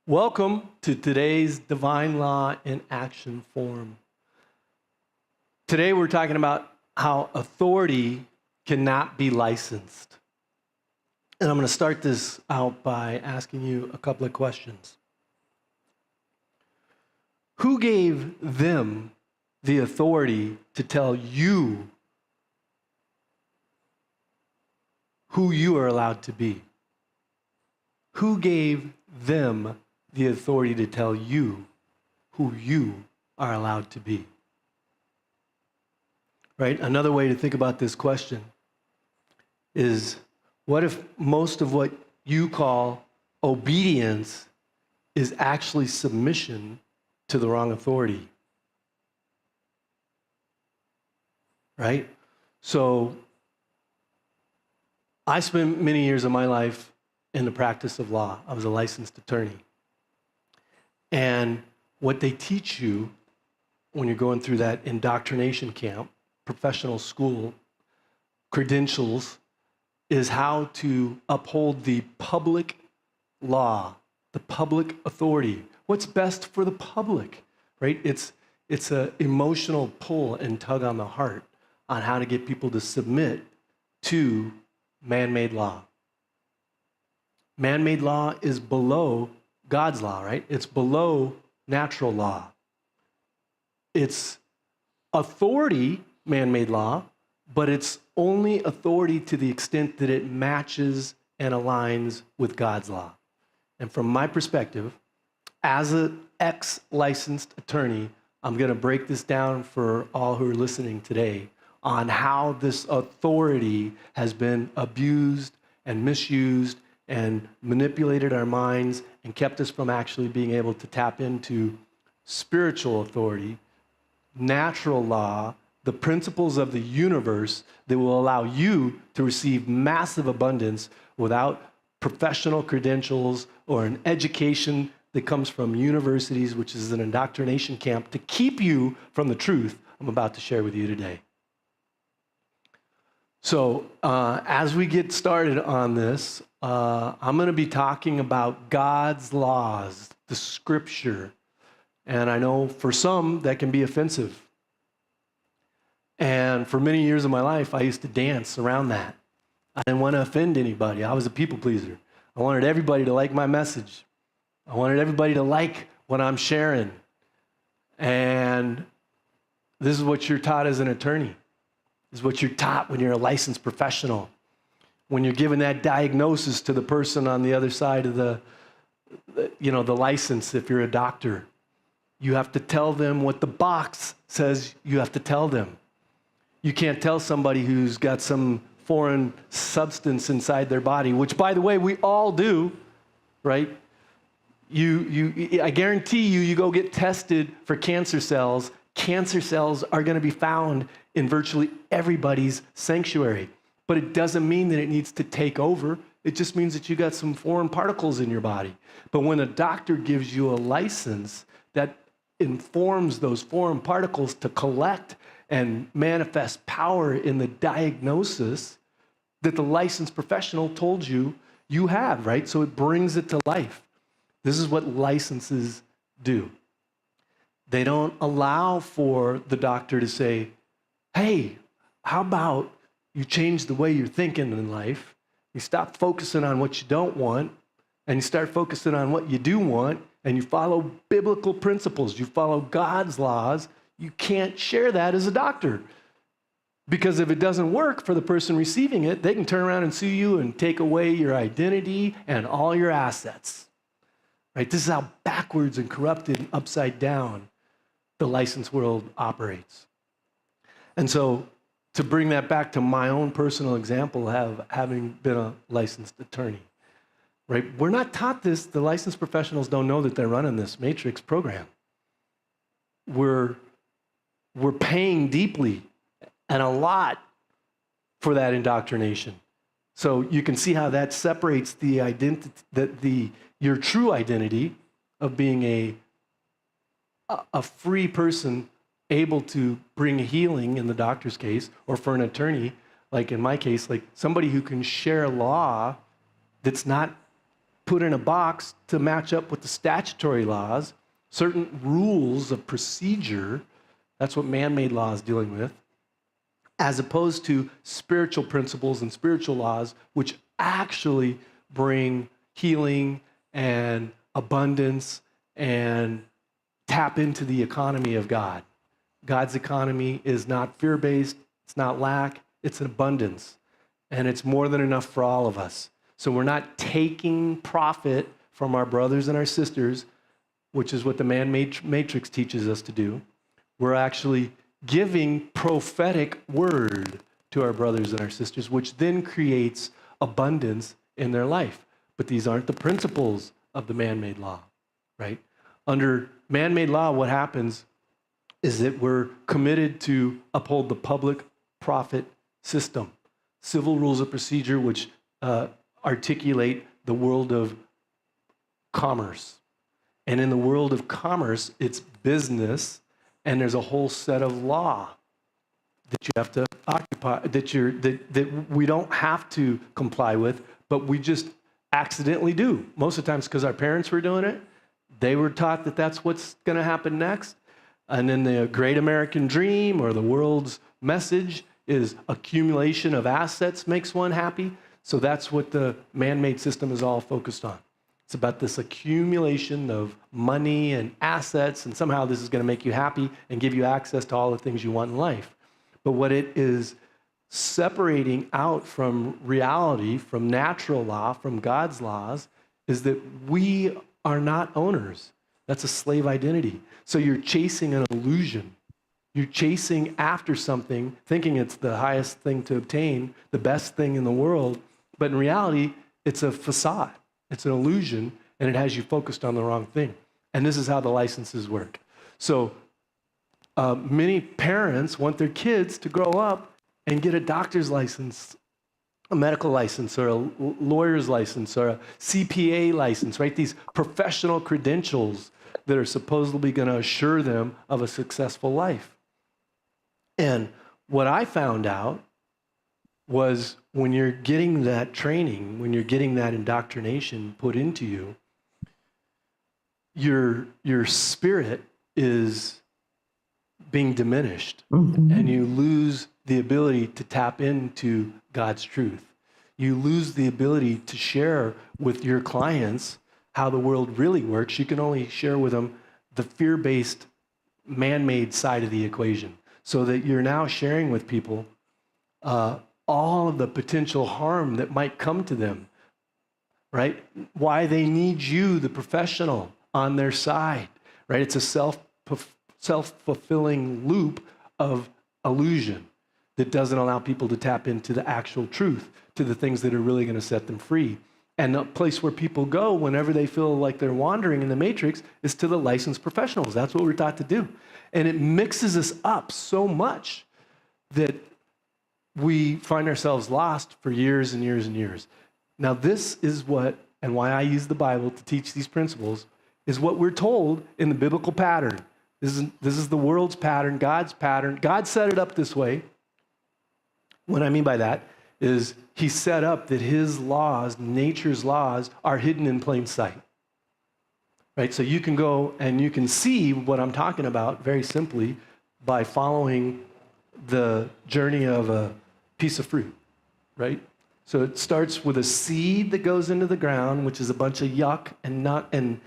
Welcome to today's Divine Law in Action Forum. Today we're talking about how authority cannot be licensed. And I'm going to start this out by asking you a couple of questions. Who gave them the authority to tell you who you are allowed to be? Who gave them the authority to tell you who you are allowed to be? Right? Another way to think about this question is, what if most of what you call obedience is actually submission to the wrong authority? Right? So, I spent many years of my life in the practice of law. I was a licensed attorney. And what they teach you when you're going through that indoctrination camp, professional school, credentials, is how to uphold the public law, the public authority. What's best for the public, right? It's an emotional pull and tug on the heart on how to get people to submit to man-made law. Man-made law is below God's law, right? It's below natural law. It's authority, man-made law, but it's only authority to the extent that it matches and aligns with God's law. And from my perspective, as an ex-licensed attorney, I'm going to break this down for all who are listening today on how this authority has been abused and misused and manipulated our minds and kept us from actually being able to tap into spiritual authority, natural law, the principles of the universe that will allow you to receive massive abundance without professional credentials or an education that comes from universities, which is an indoctrination camp to keep you from the truth I'm about to share with you today. So as we get started on this, I'm going to be talking about God's laws, the scripture. And I know for some that can be offensive. And for many years of my life, I used to dance around that. I didn't want to offend anybody. I was a people pleaser. I wanted everybody to like my message. I wanted everybody to like what I'm sharing. And this is what you're taught as an attorney. This is what you're taught when you're a licensed professional. When you're giving that diagnosis to the person on the other side of the license, if you're a doctor, you have to tell them what the box says you have to tell them. You can't tell somebody who's got some foreign substance inside their body, which, by the way, we all do, right? I guarantee you go get tested for cancer cells. Cancer cells are going to be found in virtually everybody's sanctuary. But it doesn't mean that it needs to take over. It just means that you got some foreign particles in your body. But when a doctor gives you a license that informs those foreign particles to collect and manifest power in the diagnosis that the licensed professional told you you have, right? So it brings it to life. This is what licenses do. They don't allow for the doctor to say, hey, how about you change the way you're thinking in life, you stop focusing on what you don't want, and you start focusing on what you do want, and you follow biblical principles, you follow God's laws. You can't share that as a doctor. Because if it doesn't work for the person receiving it, they can turn around and sue you and take away your identity and all your assets. Right? This is how backwards and corrupted and upside down the licensed world operates. And so, to bring that back to my own personal example, having been a licensed attorney, right? We're not taught this. The licensed professionals don't know that they're running this matrix program. We're paying deeply and a lot for that indoctrination. So you can see how that separates the identity, your true identity of being a free person able to bring healing in the doctor's case, or for an attorney, like in my case, like somebody who can share law that's not put in a box to match up with the statutory laws, certain rules of procedure. That's what man-made law is dealing with, as opposed to spiritual principles and spiritual laws, which actually bring healing and abundance and tap into the economy of God. God's economy is not fear-based, it's not lack, it's an abundance. And it's more than enough for all of us. So we're not taking profit from our brothers and our sisters, which is what the man-made matrix teaches us to do. We're actually giving prophetic word to our brothers and our sisters, which then creates abundance in their life. But these aren't the principles of the man-made law, right? Under man-made law, what happens is that we're committed to uphold the public profit system, civil rules of procedure, which articulate the world of commerce. And in the world of commerce, it's business, and there's a whole set of law that you have to occupy, that we don't have to comply with, but we just accidentally do. Most of the times because our parents were doing it, they were taught that that's what's going to happen next. And then the great American dream or the world's message is accumulation of assets makes one happy. So that's what the man-made system is all focused on. It's about this accumulation of money and assets, and somehow this is going to make you happy and give you access to all the things you want in life. But what it is separating out from reality, from natural law, from God's laws, is that we are not owners. That's a slave identity. So you're chasing an illusion. You're chasing after something, thinking it's the highest thing to obtain, the best thing in the world, but in reality, it's a facade. It's an illusion, and it has you focused on the wrong thing. And this is how the licenses work. So many parents want their kids to grow up and get a doctor's license, a medical license, or a lawyer's license, or a CPA license, right? These professional credentials that are supposedly going to assure them of a successful life. And what I found out was when you're getting that training, when you're getting that indoctrination put into you, your spirit is being diminished, and you lose the ability to tap into God's truth. You lose the ability to share with your clients how the world really works. You can only share with them the fear-based, man-made side of the equation, so that you're now sharing with people all of the potential harm that might come to them, right? Why they need you, the professional, on their side, right? It's a self-fulfilling loop of illusion that doesn't allow people to tap into the actual truth, to the things that are really going to set them free. And the place where people go whenever they feel like they're wandering in the matrix is to the licensed professionals. That's what we're taught to do. And it mixes us up so much that we find ourselves lost for years and years and years. Now, this is what, and why I use the Bible to teach these principles, is what we're told in the biblical pattern. This is the world's pattern, God's pattern. God set it up this way. What I mean by that is he set up that his laws, nature's laws, are hidden in plain sight. Right? So you can go and you can see what I'm talking about very simply by following the journey of a piece of fruit, right? So it starts with a seed that goes into the ground, which is a bunch of yuck and nut and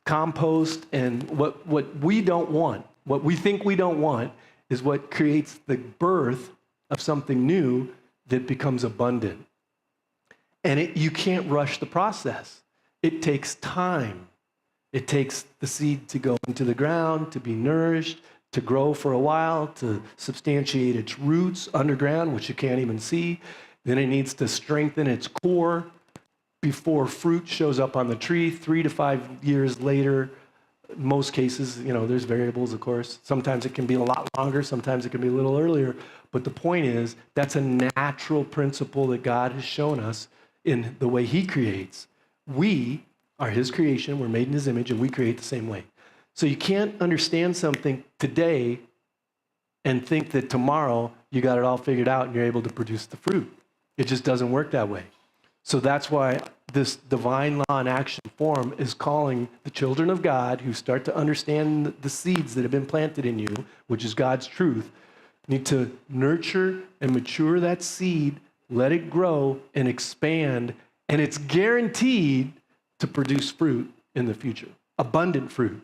compost, and what we don't want, what we think we don't want, is what creates the birth of something new that becomes abundant. And you can't rush the process. It takes time. It takes the seed to go into the ground, to be nourished, to grow for a while, to substantiate its roots underground, which you can't even see. Then it needs to strengthen its core before fruit shows up on the tree. 3 to 5 years later, most cases, there's variables, of course. Sometimes it can be a lot longer, sometimes it can be a little earlier. But the point is, that's a natural principle that God has shown us in the way he creates. We are his creation, we're made in his image, and we create the same way. So you can't understand something today and think that tomorrow you got it all figured out and you're able to produce the fruit. It just doesn't work that way. So that's why this divine law in action form is calling the children of God who start to understand the seeds that have been planted in you, which is God's truth, need to nurture and mature that seed, let it grow and expand, and it's guaranteed to produce fruit in the future, abundant fruit,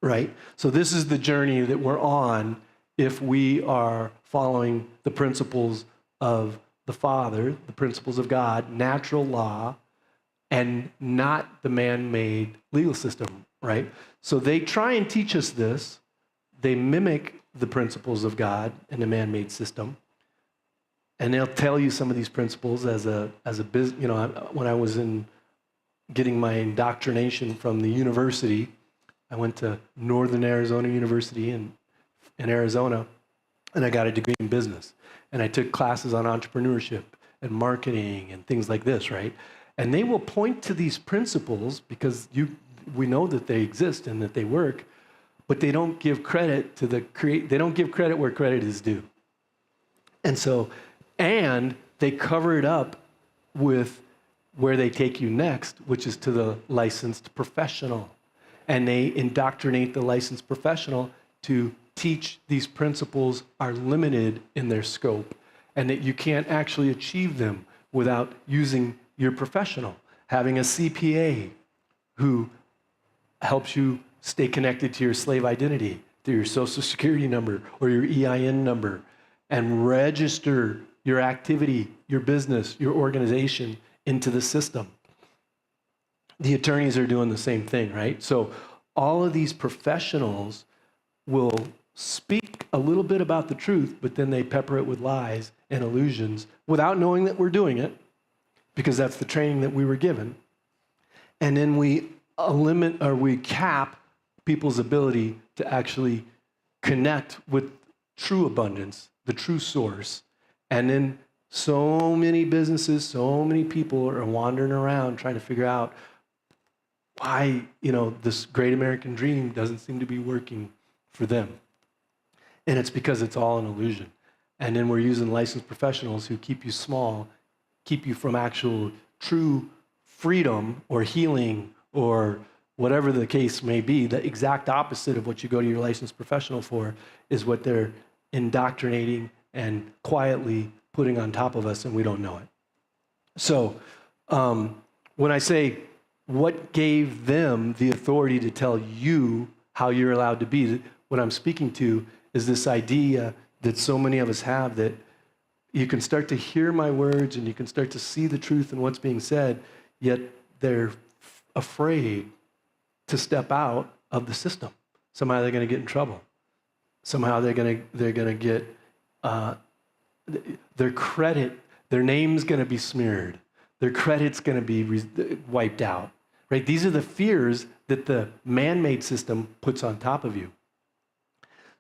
right? So this is the journey that we're on if we are following the principles of the Father, the principles of God, natural law, and not the man-made legal system, right? So they try and teach us this. They mimic the principles of God in the man-made system, and they'll tell you some of these principles as a business. You know, when I was getting my indoctrination from the university, I went to Northern Arizona University in Arizona, and I got a degree in business. And I took classes on entrepreneurship and marketing and things like this, right? And they will point to these principles because we know that they exist and that they work, but they don't give credit to they don't give credit where credit is due. And they cover it up with where they take you next, which is to the licensed professional. And they indoctrinate the licensed professional to teach these principles are limited in their scope and that you can't actually achieve them without using your professional, having a CPA who helps you stay connected to your slave identity through your social security number or your EIN number and register your activity, your business, your organization into the system. The attorneys are doing the same thing, right? So all of these professionals will speak a little bit about the truth, but then they pepper it with lies and illusions without knowing that we're doing it, because that's the training that we were given. And then we cap people's ability to actually connect with true abundance, the true source. And then so many businesses, so many people are wandering around trying to figure out why, this great American dream doesn't seem to be working for them. And it's because it's all an illusion. And then we're using licensed professionals who keep you small, keep you from actual true freedom or healing or whatever the case may be. The exact opposite of what you go to your licensed professional for is what they're indoctrinating and quietly putting on top of us, and we don't know it. So when I say what gave them the authority to tell you how you're allowed to be, what I'm speaking to is this idea that so many of us have, that you can start to hear my words and you can start to see the truth in what's being said, yet they're afraid to step out of the system. Somehow they're going to get in trouble. Somehow they're going to get their name's going to be smeared. Their credit's going to be wiped out. Right? These are the fears that the man-made system puts on top of you.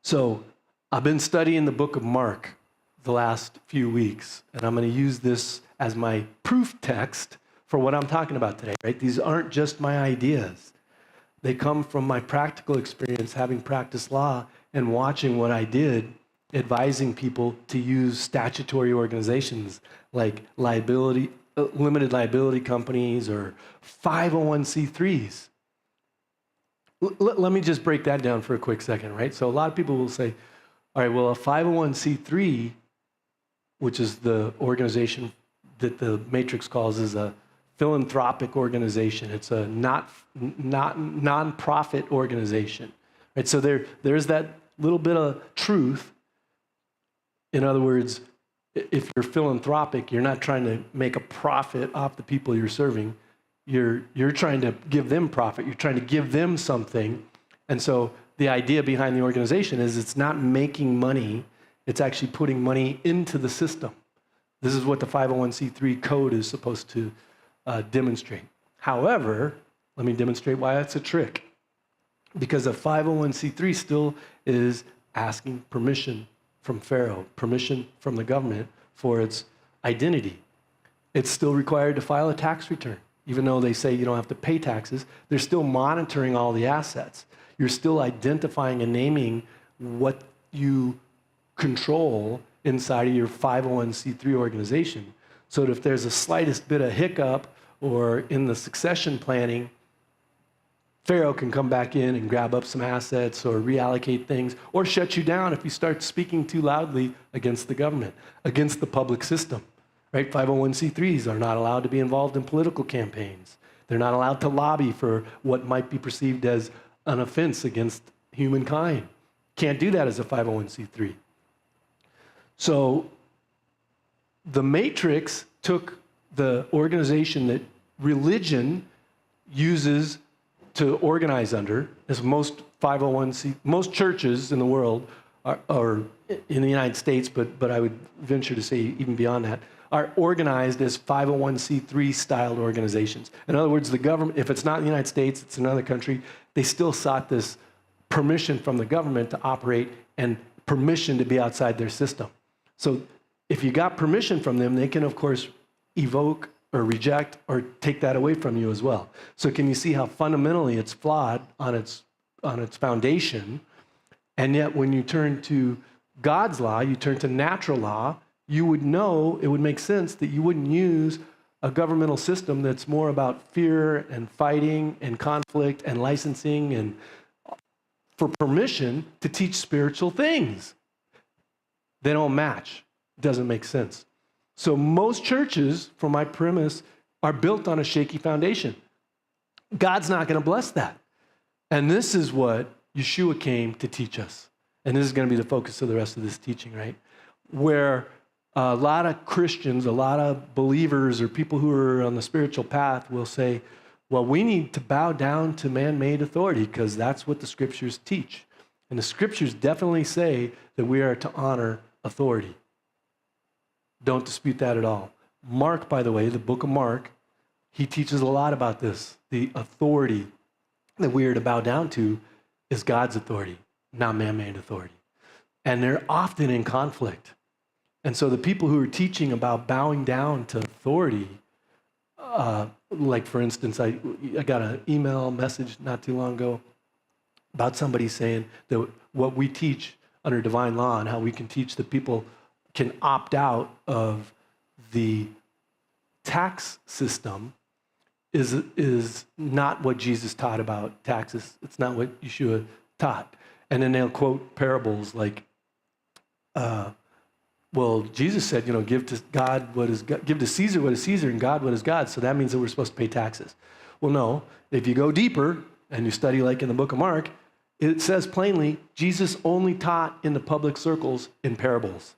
So I've been studying the book of Mark the last few weeks, and I'm going to use this as my proof text for what I'm talking about today, right? These aren't just my ideas. They come from my practical experience, having practiced law and watching what I did, advising people to use statutory organizations like limited liability companies or 501c3s. Let me just break that down for a quick second, right? So a lot of people will say, all right, well, a 501c3, which is the organization that the Matrix calls is a philanthropic organization. It's a non-profit organization, right? So there's that little bit of truth. In other words, if you're philanthropic, you're not trying to make a profit off the people you're serving. You're trying to give them profit. You're trying to give them something. And so the idea behind the organization is it's not making money. It's actually putting money into the system. This is what the 501c3 code is supposed to demonstrate. However, let me demonstrate why that's a trick. Because a 501c3 still is asking permission from Pharaoh, permission from the government for its identity. It's still required to file a tax return. Even though they say you don't have to pay taxes, they're still monitoring all the assets. You're still identifying and naming what you control inside of your 501c3 organization. so that if there's the slightest bit of hiccup or in the succession planning, Pharaoh can come back in and grab up some assets or reallocate things or shut you down if you start speaking too loudly against the government, against the public system, right? 501c3s are not allowed to be involved in political campaigns. They're not allowed to lobby for what might be perceived as an offense against humankind. Can't do that as a 501c3. So the Matrix took the organization that religion uses to organize under, as most most churches in the world are in the United States, but I would venture to say even beyond that, are organized as 501c3 styled organizations. In other words, the government, if it's not in the United States, it's another country, they still sought this permission from the government to operate and permission to be outside their system. So if you got permission from them, they can, of course, evoke or reject or take that away from you as well. So can you see how fundamentally it's flawed on its foundation? And yet when you turn to God's law, you turn to natural law, you would know, it would make sense that you wouldn't use a governmental system that's more about fear and fighting and conflict and licensing and for permission to teach spiritual things. They don't match. It doesn't make sense. So most churches, from my premise, are built on a shaky foundation. God's not going to bless that. And this is what Yeshua came to teach us. And this is going to be the focus of the rest of this teaching, right? Where a lot of Christians, a lot of believers or people who are on the spiritual path will say, well, we need to bow down to man-made authority because that's what the scriptures teach. And the scriptures definitely say that we are to honor authority. Don't dispute that at all. Mark, by the way, the book of Mark, he teaches a lot about this. The authority that we are to bow down to is God's authority, not man-made authority. And they're often in conflict. And so the people who are teaching about bowing down to authority, like for instance, I got an email message not too long ago about somebody saying that what we teach under divine law and how we can teach that people can opt out of the tax system is not what Jesus taught about taxes. It's not what Yeshua taught. And then they'll quote parables like, well, Jesus said, give to God what is God, give to Caesar what is Caesar and God what is God. So that means that we're supposed to pay taxes. Well, no. If you go deeper and you study like in the book of Mark, it says plainly, Jesus only taught in the public circles in parables.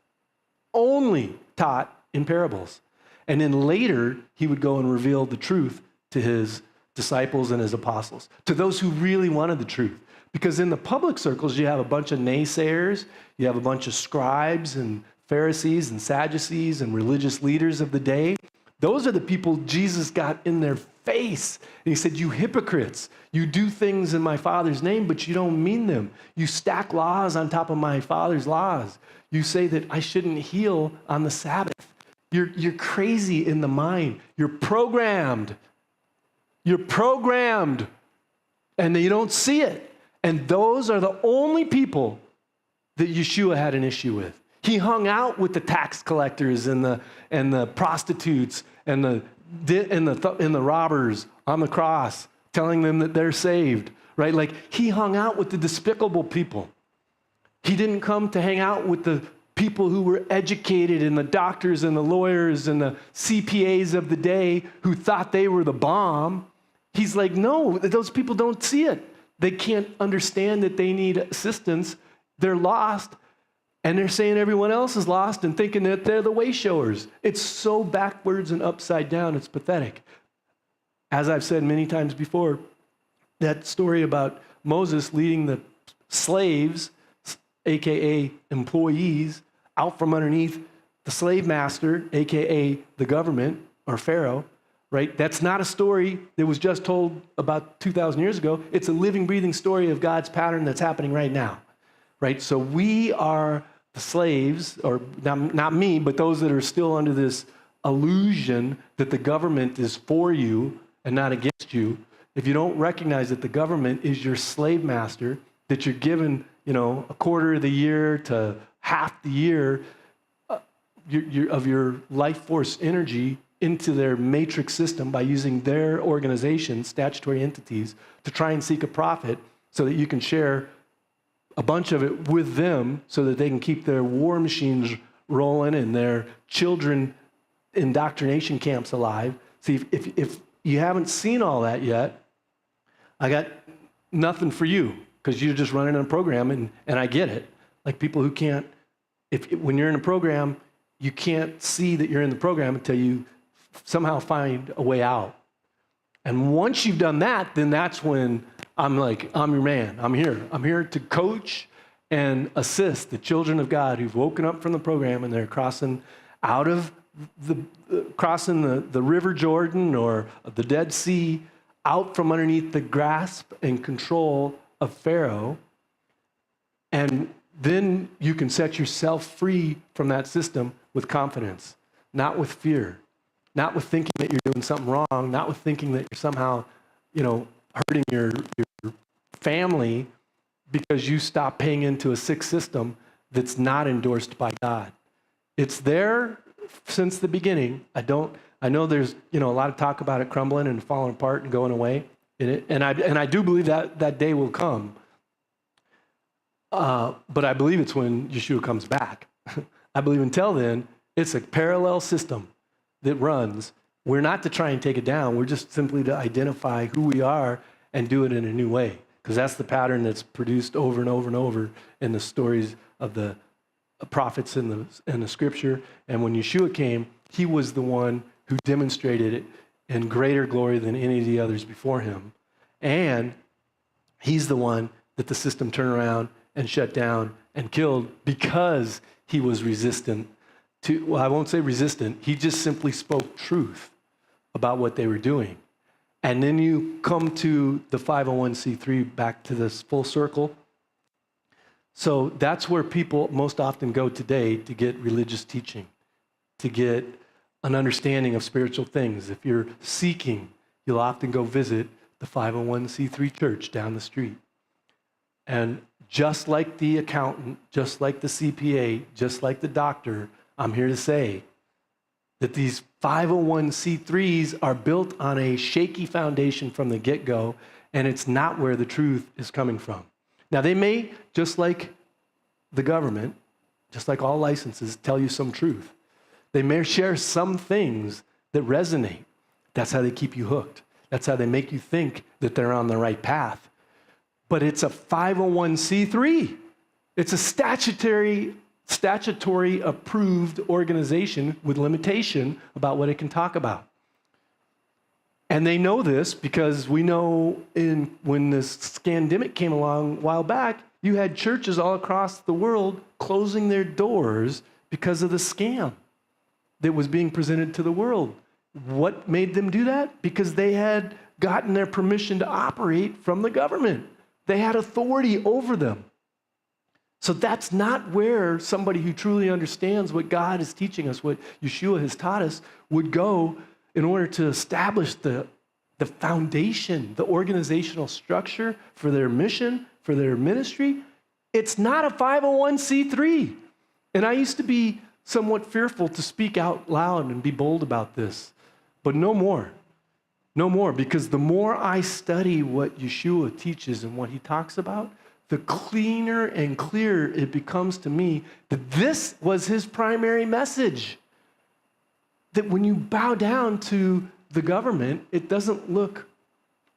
Only taught in parables. And then later, he would go and reveal the truth to his disciples and his apostles, to those who really wanted the truth. Because in the public circles, you have a bunch of naysayers, you have a bunch of scribes and Pharisees and Sadducees and religious leaders of the day. Those are the people Jesus got in their face. And he said, you hypocrites, you do things in my Father's name, but you don't mean them. You stack laws on top of my Father's laws. You say that I shouldn't heal on the Sabbath. You're crazy in the mind. You're programmed. You're programmed. And you don't see it. And those are the only people that Yeshua had an issue with. He hung out with the tax collectors and the prostitutes and the robbers on the cross, telling them that they're saved, right? Like he hung out with the despicable people. He didn't come to hang out with the people who were educated and the doctors and the lawyers and the CPAs of the day who thought they were the bomb. He's like, no, those people don't see it. They can't understand that they need assistance. They're lost. And they're saying everyone else is lost and thinking that they're the way showers. It's so backwards and upside down, it's pathetic. As I've said many times before, that story about Moses leading the slaves, AKA employees, out from underneath the slave master, AKA the government or Pharaoh, right? That's not a story that was just told about 2,000 years ago. It's a living, breathing story of God's pattern that's happening right now. Right? So we are the slaves, or not me, but those that are still under this illusion that the government is for you and not against you. If you don't recognize that the government is your slave master, that you're given, a quarter of the year to half the year, of your life force energy into their matrix system by using their organizations, statutory entities, to try and seek a profit so that you can share a bunch of it with them so that they can keep their war machines rolling and their children indoctrination camps alive. See, if you haven't seen all that yet, I got nothing for you because you're just running a program, and I get it. Like people who can't, when you're in a program, you can't see that you're in the program until you somehow find a way out. And once you've done that, then that's when I'm like, I'm your man. I'm here. I'm here to coach and assist the children of God who've woken up from the program and they're crossing out of the River Jordan or the Dead Sea, out from underneath the grasp and control of Pharaoh. And then you can set yourself free from that system with confidence, not with fear, not with thinking that you're doing something wrong, not with thinking that you're somehow, hurting your family because you stop paying into a sick system that's not endorsed by God. It's there since the beginning. I know there's, a lot of talk about it crumbling and falling apart and going away. And I do believe that day will come. But I believe it's when Yeshua comes back. I believe until then, it's a parallel system that runs. We're not to try and take it down. We're just simply to identify who we are and do it in a new way. Because that's the pattern that's produced over and over and over in the stories of the prophets in the scripture. And when Yeshua came, he was the one who demonstrated it in greater glory than any of the others before him. And he's the one that the system turned around and shut down and killed because he was resistant to, well, I won't say resistant, he just simply spoke truth about what they were doing. And then you come to the 501c3, back to this full circle. So that's where people most often go today to get religious teaching, to get an understanding of spiritual things. If you're seeking, you'll often go visit the 501c3 church down the street. And just like the accountant, just like the CPA, just like the doctor, I'm here to say that these 501c3s are built on a shaky foundation from the get-go, and it's not where the truth is coming from. Now, they may, just like the government, just like all licenses, tell you some truth. They may share some things that resonate. That's how they keep you hooked. That's how they make you think that they're on the right path. But it's a 501c3. It's a statutory approved organization with limitation about what it can talk about. And they know this because we know when this scandemic came along a while back, you had churches all across the world closing their doors because of the scam that was being presented to the world. What made them do that? Because they had gotten their permission to operate from the government. They had authority over them. So that's not where somebody who truly understands what God is teaching us, what Yeshua has taught us, would go in order to establish the foundation, the organizational structure for their mission, for their ministry. It's not a 501c3. And I used to be somewhat fearful to speak out loud and be bold about this, but no more. No more, because the more I study what Yeshua teaches and what he talks about, the cleaner and clearer it becomes to me that this was his primary message. That when you bow down to the government, it doesn't look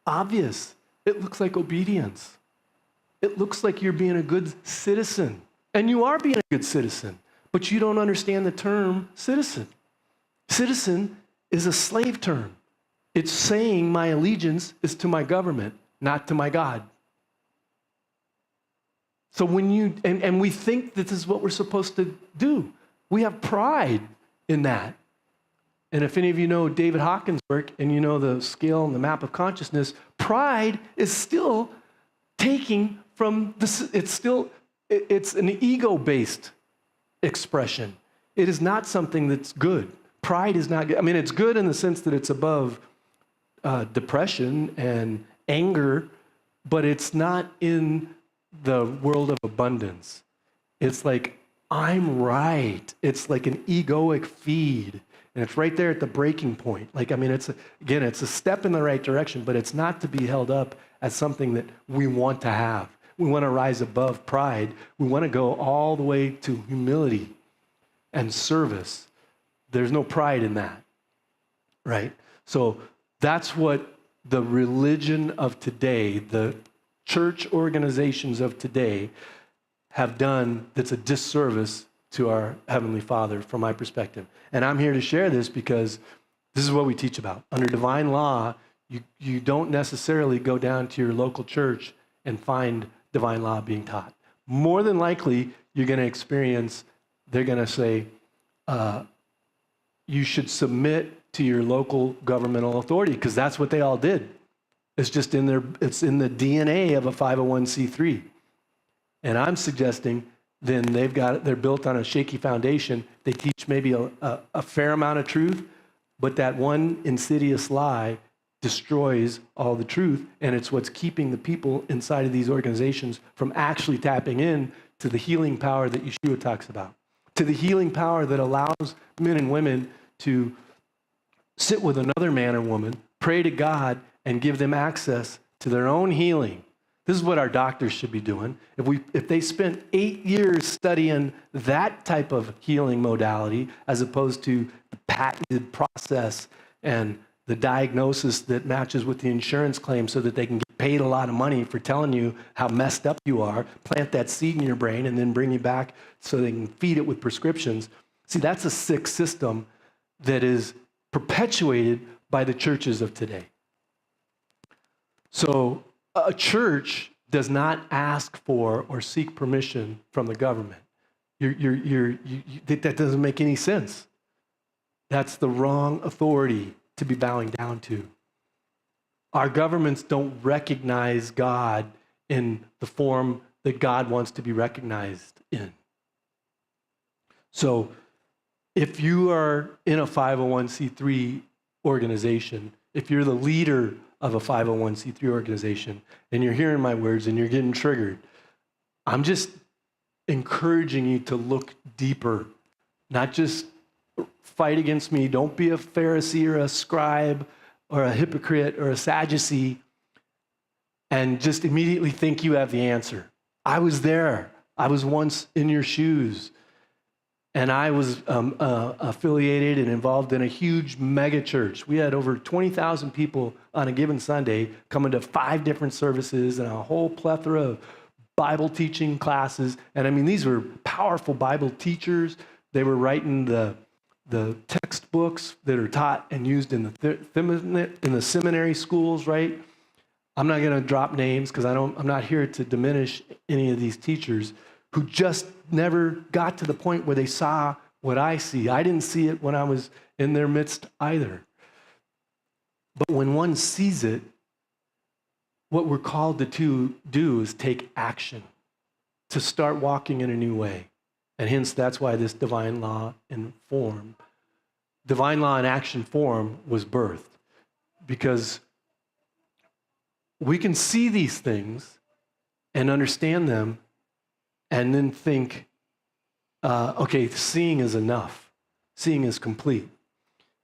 obvious. It looks like obedience. It looks like you're being a good citizen. And you are being a good citizen, but you don't understand the term citizen. Citizen is a slave term. It's saying my allegiance is to my government, not to my God. So when and we think that this is what we're supposed to do. We have pride in that. And if any of you know David Hawkins' work and you know the scale and the map of consciousness, pride is still taking from this, it's an ego-based expression. It is not something that's good. Pride is not good. I mean, it's good in the sense that it's above depression and anger, but it's not in the world of abundance. It's like, I'm right. It's like an egoic feed. And it's right there at the breaking point. It's a step in the right direction, but it's not to be held up as something that we want to have. We want to rise above pride. We want to go all the way to humility and service. There's no pride in that, right? So that's what the religion of today, the church organizations of today have done that's a disservice to our Heavenly Father, from my perspective. And I'm here to share this because this is what we teach about. Under divine law, you don't necessarily go down to your local church and find divine law being taught. More than likely, you're going to experience, they're going to say, you should submit to your local governmental authority, because that's what they all did. It's just it's in the DNA of a 501c3. And I'm suggesting then they're built on a shaky foundation. They teach maybe a fair amount of truth, but that one insidious lie destroys all the truth, and it's what's keeping the people inside of these organizations from actually tapping in to the healing power that Yeshua talks about, to the healing power that allows men and women to sit with another man or woman, pray to God, and give them access to their own healing. This is what our doctors should be doing. If they spent 8 years studying that type of healing modality, as opposed to the patented process and the diagnosis that matches with the insurance claim so that they can get paid a lot of money for telling you how messed up you are, plant that seed in your brain, and then bring you back so they can feed it with prescriptions. See, that's a sick system that is perpetuated by the churches of today. So a church does not ask for or seek permission from the government. That doesn't make any sense. That's the wrong authority to be bowing down to. Our governments don't recognize God in the form that God wants to be recognized in. So if you are in a 501c3 organization, if you're the leader of a 501c3 organization, and you're hearing my words and you're getting triggered, I'm just encouraging you to look deeper, not just fight against me. Don't be a Pharisee or a scribe or a hypocrite or a Sadducee and just immediately think you have the answer. I was there. I was once in your shoes. And I was affiliated and involved in a huge mega church. We had over 20,000 people on a given Sunday coming to 5 different services and a whole plethora of Bible teaching classes. And I mean, these were powerful Bible teachers. They were writing the textbooks that are taught and used in the seminary schools, right? I'm not going to drop names because I'm not here to diminish any of these teachers who just never got to the point where they saw what I see. I didn't see it when I was in their midst either. But when one sees it, what we're called to do is take action, to start walking in a new way. And hence, that's why this divine law in action form was birthed. Because we can see these things and understand them and then think, okay, seeing is enough. Seeing is complete.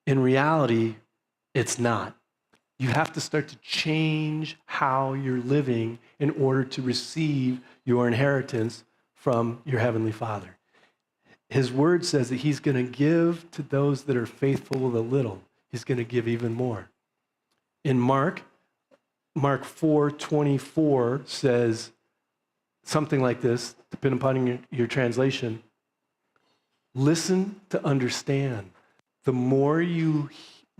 In reality, it's not. You have to start to change how you're living in order to receive your inheritance from your Heavenly Father. His word says that he's going to give to those that are faithful with a little. He's going to give even more. In Mark 4:24 says something like this, depending upon your translation. Listen to understand. The more you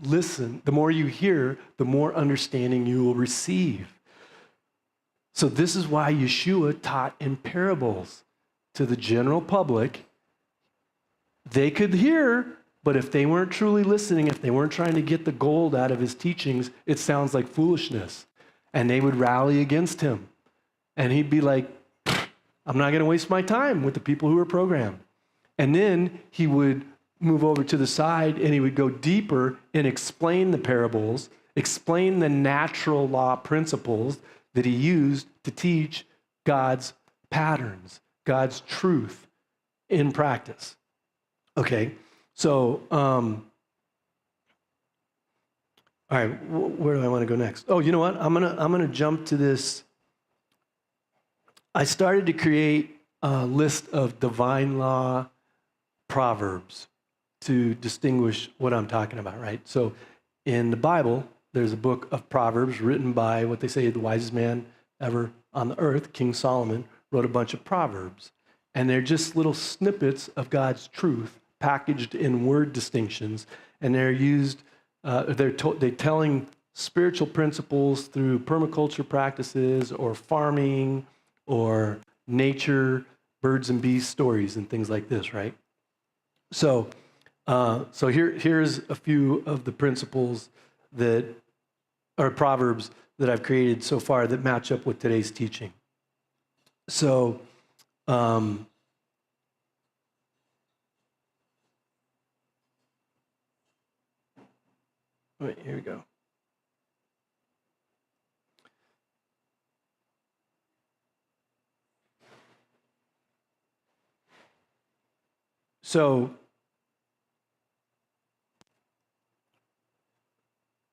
listen, the more you hear, the more understanding you will receive. So this is why Yeshua taught in parables to the general public. They could hear, but if they weren't truly listening, if they weren't trying to get the gold out of his teachings, it sounds like foolishness. And they would rally against him. And he'd be like, I'm not going to waste my time with the people who are programmed. And then he would move over to the side and he would go deeper and explain the parables, explain the natural law principles that he used to teach God's patterns, God's truth. in practice. Okay, so, all right, where do I want to go next? Oh, you know what? I'm gonna jump to this. I started to create a list of divine law proverbs to distinguish what I'm talking about, right? So in the Bible, there's a book of Proverbs written by what they say the wisest man ever on the earth, King Solomon, wrote a bunch of Proverbs. And they're just little snippets of God's truth packaged in word distinctions. And they're used, they're telling spiritual principles through permaculture practices or farming or nature, birds and bees stories and things like this, right? So here's a few of the principles that are Proverbs that I've created so far that match up with today's teaching. So, wait, here we go. So,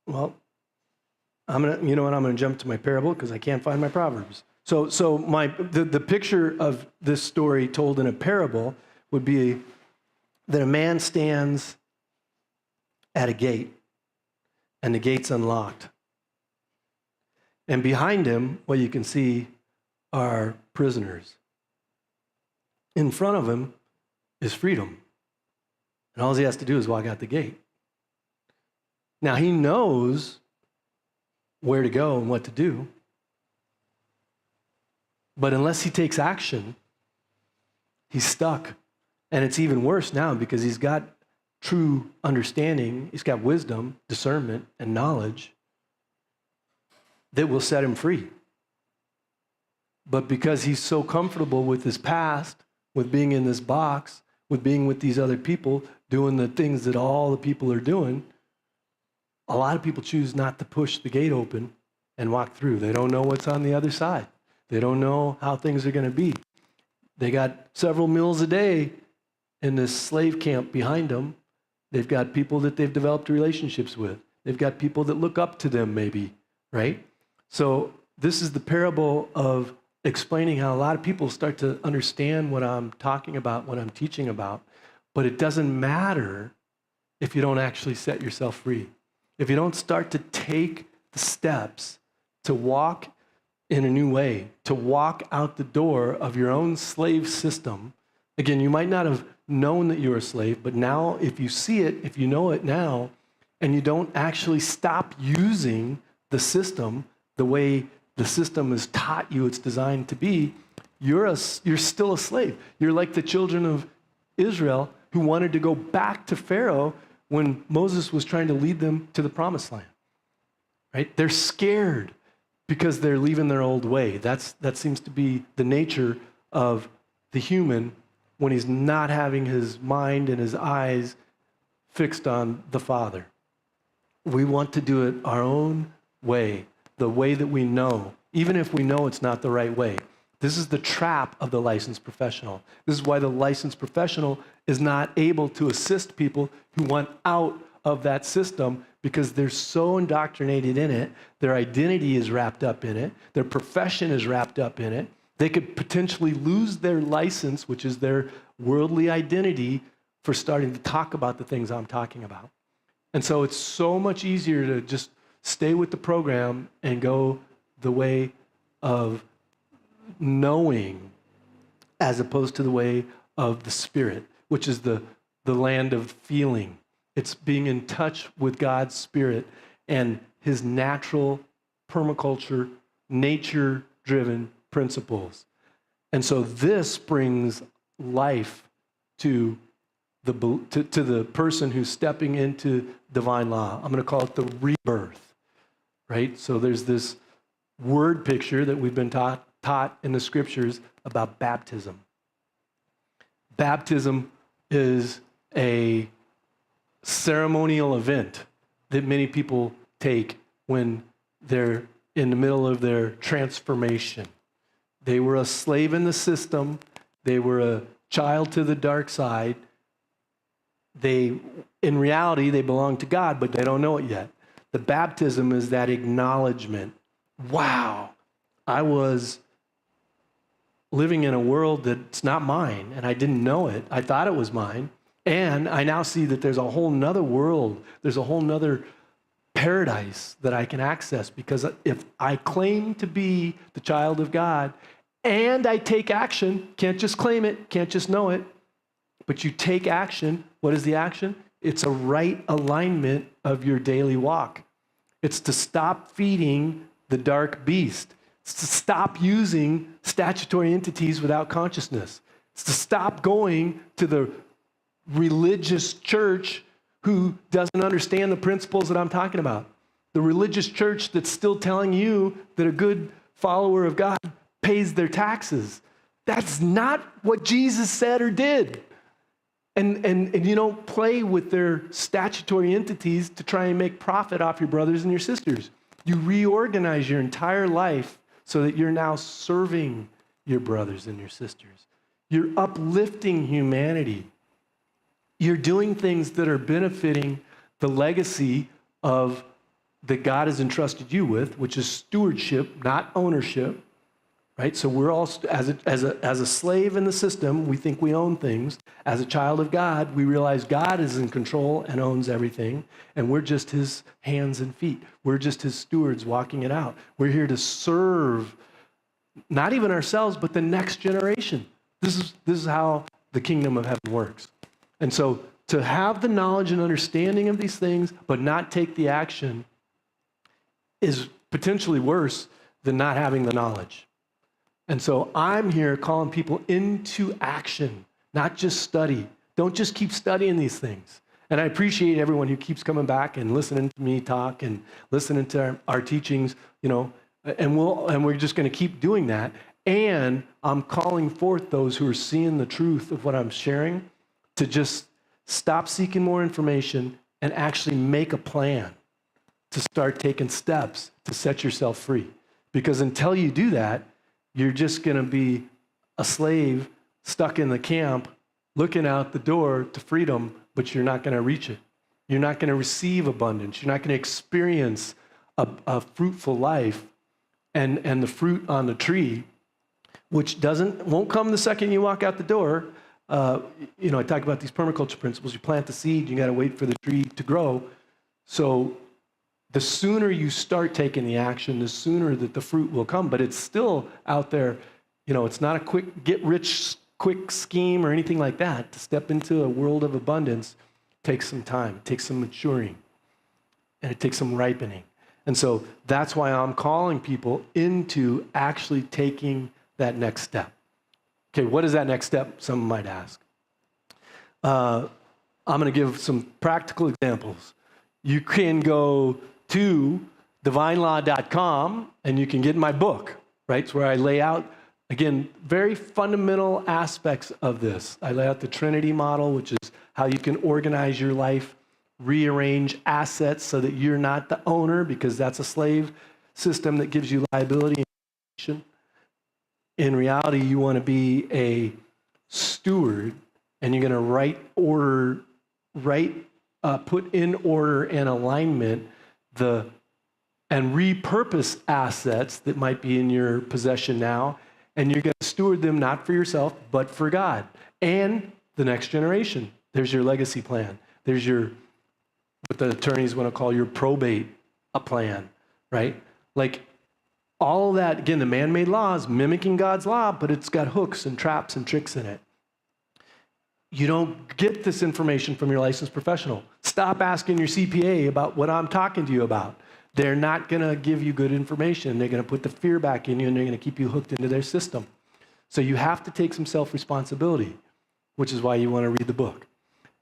well, you know what? I'm gonna jump to my parable because I can't find my Proverbs. So the picture of this story told in a parable would be that a man stands at a gate, and the gate's unlocked. And behind him, what you can see are prisoners. In front of him is freedom. And all he has to do is walk out the gate. Now, he knows where to go and what to do. But unless he takes action, he's stuck. And it's even worse now because he's got true understanding, he's got wisdom, discernment, and knowledge that will set him free. But because he's so comfortable with his past, with being in this box, with being with these other people, doing the things that all the people are doing, a lot of people choose not to push the gate open and walk through. They don't know what's on the other side. They don't know how things are going to be. They got several meals a day in this slave camp behind them. They've got people that they've developed relationships with. They've got people that look up to them maybe, right? So this is the parable of explaining how a lot of people start to understand what I'm talking about, what I'm teaching about, but it doesn't matter if you don't actually set yourself free. If you don't start to take the steps to walk in a new way, to walk out the door of your own slave system. Again, you might not have known that you were a slave, but now if you see it, if you know it now, and you don't actually stop using the system the way the system has taught you it's designed to be, you're still a slave. You're like the children of Israel who wanted to go back to Pharaoh when Moses was trying to lead them to the promised land, right? They're scared because they're leaving their old way. That seems to be the nature of the human when he's not having his mind and his eyes fixed on the Father. We want to do it our own way, the way that we know, even if we know it's not the right way. This is the trap of the licensed professional. This is why the licensed professional is not able to assist people who want out of that system because they're so indoctrinated in it, their identity is wrapped up in it, their profession is wrapped up in it. They could potentially lose their license, which is their worldly identity, for starting to talk about the things I'm talking about. And so it's so much easier to just stay with the program and go the way of knowing as opposed to the way of the Spirit, which is the land of feeling. It's being in touch with God's Spirit and his natural permaculture, nature-driven principles. And so this brings life to the person who's stepping into divine law. I'm going to call it the rebirth, right? So there's this word picture that we've been taught in the scriptures about baptism. Baptism is a ceremonial event that many people take when they're in the middle of their transformation. They were a slave in the system. They were child to the dark side. In reality, they belong to God, but they don't know it yet. The baptism is that acknowledgement. Wow, I was living in a world that's not mine, and I didn't know it. I thought it was mine. And I now see that there's a whole nother world. There's a whole nother paradise that I can access, because if I claim to be the child of God and I take action, can't just claim it, can't just know it, but you take action. What is the action? It's a right alignment of your daily walk. It's to stop feeding the dark beast. It's to stop using statutory entities without consciousness. It's to stop going to the religious church who doesn't understand the principles that I'm talking about. The religious church that's still telling you that a good follower of God pays their taxes. That's not what Jesus said or did. And you don't play with their statutory entities to try and make profit off your brothers and your sisters. You reorganize your entire life so that you're now serving your brothers and your sisters. You're uplifting humanity. You're doing things that are benefiting the legacy of that God has entrusted you with, which is stewardship, not ownership, right? So we're all, as a slave in the system, we think we own things. As a child of God, we realize God is in control and owns everything, and we're just his hands and feet. We're just his stewards walking it out. We're here to serve not even ourselves, but the next generation. This is how the kingdom of heaven works. And so to have the knowledge and understanding of these things, but not take the action, is potentially worse than not having the knowledge. And so I'm here calling people into action, not just study. Don't just keep studying these things. And I appreciate everyone who keeps coming back and listening to me talk and listening to our teachings, and we're just going to keep doing that. And I'm calling forth those who are seeing the truth of what I'm sharing to just stop seeking more information and actually make a plan to start taking steps to set yourself free. Because until you do that, you're just going to be a slave stuck in the camp looking out the door to freedom, but you're not going to reach it. You're not going to receive abundance. You're not going to experience a fruitful life and the fruit on the tree, which won't come the second you walk out the door. I talk about these permaculture principles. You plant the seed, you got to wait for the tree to grow. So the sooner you start taking the action, the sooner that the fruit will come. But it's still out there. It's not a quick get-rich-quick scheme or anything like that. To step into a world of abundance takes some time. It takes some maturing. And it takes some ripening. And so that's why I'm calling people into actually taking that next step. Okay, what is that next step? Someone might ask. I'm going to give some practical examples. You can go to divinelaw.com and you can get my book, right? It's where I lay out, again, very fundamental aspects of this. I lay out the Trinity model, which is how you can organize your life, rearrange assets so that you're not the owner, because that's a slave system that gives you liability and action. In reality, you want to be a steward, and you're going to put in order and alignment and repurpose assets that might be in your possession now, and you're going to steward them not for yourself, but for God and the next generation. There's your legacy plan. There's what the attorneys want to call your probate plan, right? Like all of that, again, the man-made law is mimicking God's law, but it's got hooks and traps and tricks in it. You don't get this information from your licensed professional. Stop asking your CPA about what I'm talking to you about. They're not going to give you good information. They're going to put the fear back in you, and they're going to keep you hooked into their system. So you have to take some self-responsibility, which is why you want to read the book.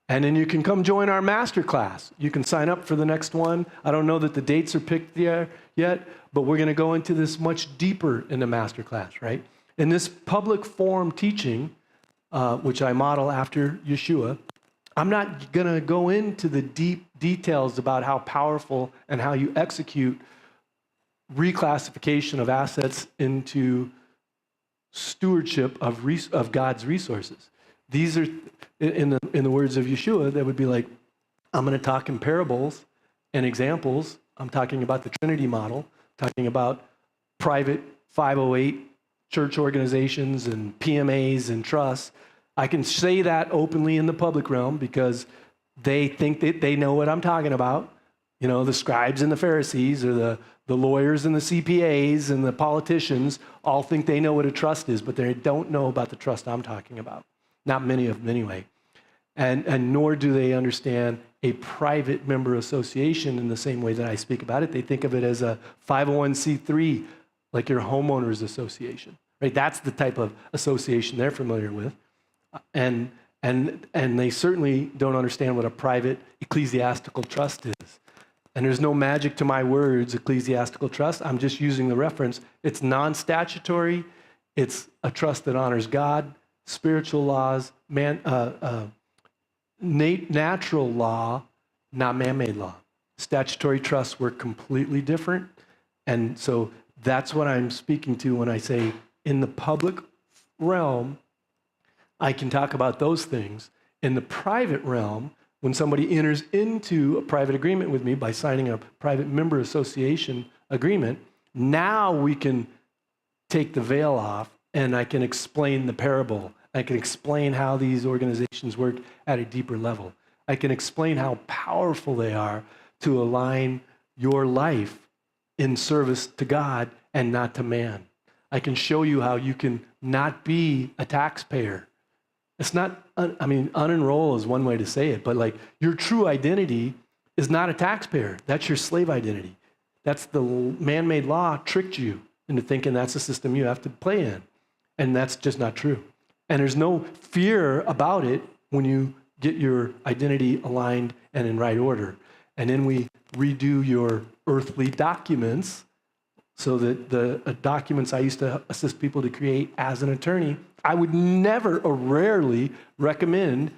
And then you can come join our masterclass. You can sign up for the next one. I don't know that the dates are picked there yet, but we're going to go into this much deeper in the masterclass, right? In this public forum teaching, which I model after Yeshua, I'm not going to go into the deep details about how powerful and how you execute reclassification of assets into stewardship of God's resources. These are, in the words of Yeshua, that would be like, I'm going to talk in parables and examples. I'm talking about the Trinity model, talking about private 508 church organizations and PMAs and trusts. I can say that openly in the public realm because they think that they know what I'm talking about. You know, the scribes and the Pharisees, or the lawyers and the CPAs and the politicians all think they know what a trust is, but they don't know about the trust I'm talking about. Not many of them anyway. And nor do they understand a private member association in the same way that I speak about it. They think of it as a 501c3, like your homeowners association, right? That's the type of association they're familiar with. And they certainly don't understand what a private ecclesiastical trust is. And there's no magic to my words, ecclesiastical trust. I'm just using the reference. It's non-statutory. It's a trust that honors God, spiritual laws, natural law, not man-made law. Statutory trusts were completely different. And so that's what I'm speaking to when I say in the public realm, I can talk about those things. In the private realm, when somebody enters into a private agreement with me by signing a private member association agreement, now we can take the veil off and I can explain the parable. I can explain how these organizations work at a deeper level. I can explain how powerful they are to align your life in service to God and not to man. I can show you how you can not be a taxpayer. It's not, unenroll is one way to say it, but like your true identity is not a taxpayer. That's your slave identity. That's the man-made law tricked you into thinking that's the system you have to play in. And that's just not true. And there's no fear about it when you get your identity aligned and in right order. And then we redo your earthly documents so that the documents I used to assist people to create as an attorney, I would never or rarely recommend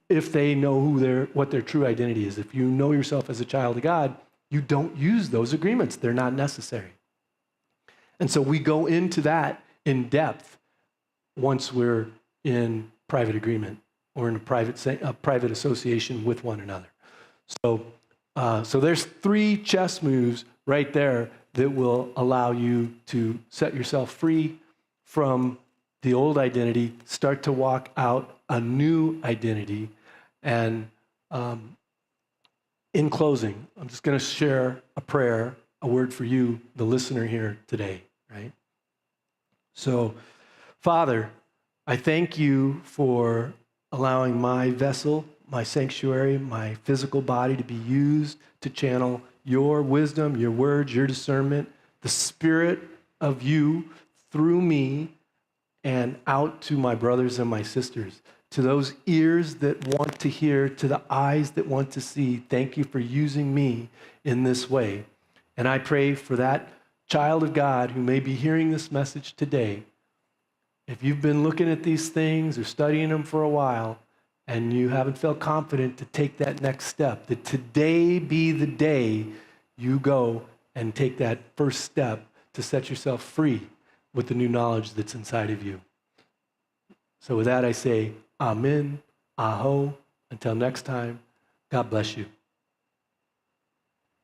if they know what their true identity is. If you know yourself as a child of God, you don't use those agreements. They're not necessary. And so we go into that in depth once we're in private agreement or in a private association with one another. So there's 3 chess moves right there that will allow you to set yourself free from the old identity, start to walk out a new identity. And in closing, I'm just going to share a prayer, a word for you, the listener here today, right? So, Father, I thank you for allowing my vessel, my sanctuary, my physical body to be used to channel your wisdom, your words, your discernment, the Spirit of you through me and out to my brothers and my sisters, to those ears that want to hear, to the eyes that want to see. Thank you for using me in this way. And I pray for that child of God who may be hearing this message today. If you've been looking at these things or studying them for a while and you haven't felt confident to take that next step, that today be the day you go and take that first step to set yourself free with the new knowledge that's inside of you. So with that, I say, Amen, Aho. Until next time, God bless you.